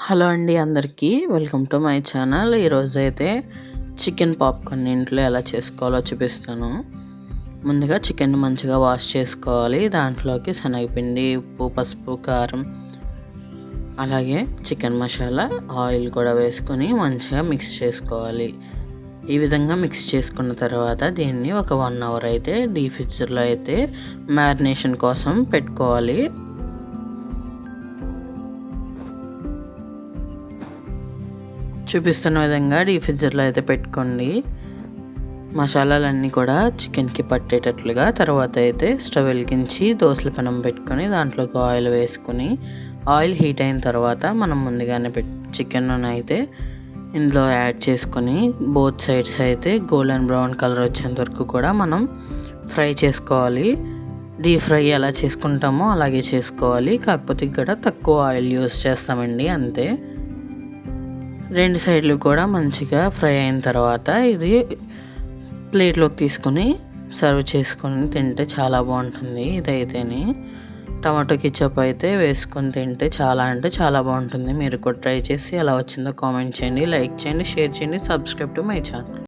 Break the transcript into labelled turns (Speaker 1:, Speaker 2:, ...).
Speaker 1: Hello అండి అందరికీ welcome to my channel. ఈరోజైతే చికెన్ పాప్కార్న్ ఇంట్లో ఎలా చేసుకోవాలో చూపిస్తాను. ముందుగా చికెన్ మంచిగా వాష్ చేసుకోవాలి. దాంట్లోకి శనగపిండి, ఉప్పు, పసుపు, కారం, అలాగే చికెన్ మసాలా, ఆయిల్ కూడా వేసుకొని మంచిగా మిక్స్ చేసుకోవాలి. ఈ విధంగా మిక్స్ చేసుకున్న తర్వాత దీన్ని ఒక 1 అవర్ అయితే డీప్ ఫ్రిడ్జ్లో అయితే మ్యారినేషన్ కోసం పెట్టుకోవాలి. చూపిస్తున్న విధంగా డీప్ ఫ్రిడ్జర్లో అయితే పెట్టుకోండి. మసాలాలన్నీ కూడా చికెన్కి పట్టేటట్లుగా. తర్వాత అయితే స్టవ్ వెలిగించి దోసల పెనం పెట్టుకొని దాంట్లోకి ఆయిల్ వేసుకొని, ఆయిల్ హీట్ అయిన తర్వాత మనం ముందుగానే చికెన్ అయితే ఇందులో యాడ్ చేసుకొని బోత్ సైడ్స్ అయితే గోల్డెన్ బ్రౌన్ కలర్ వచ్చేంత వరకు కూడా మనం ఫ్రై చేసుకోవాలి. డీప్ ఫ్రై ఎలా చేసుకుంటామో అలాగే చేసుకోవాలి. కాకపోతే ఇక్కడ తక్కువ ఆయిల్ యూస్ చేస్తామండి, అంతే. 2 సైడ్లు కూడా మంచిగా ఫ్రై అయిన తర్వాత ఇది ప్లేట్లోకి తీసుకొని సర్వ్ చేసుకొని తింటే చాలా బాగుంటుంది. ఇదైతేనే టమాటో కెచప్ అయితే వేసుకొని తింటే చాలా అంటే చాలా బాగుంటుంది. మీరు కూడా ట్రై చేసి ఎలా వచ్చిందో కామెంట్ చేయండి, లైక్ చేయండి, షేర్ చేయండి, సబ్స్క్రైబ్ టు మై ఛానల్.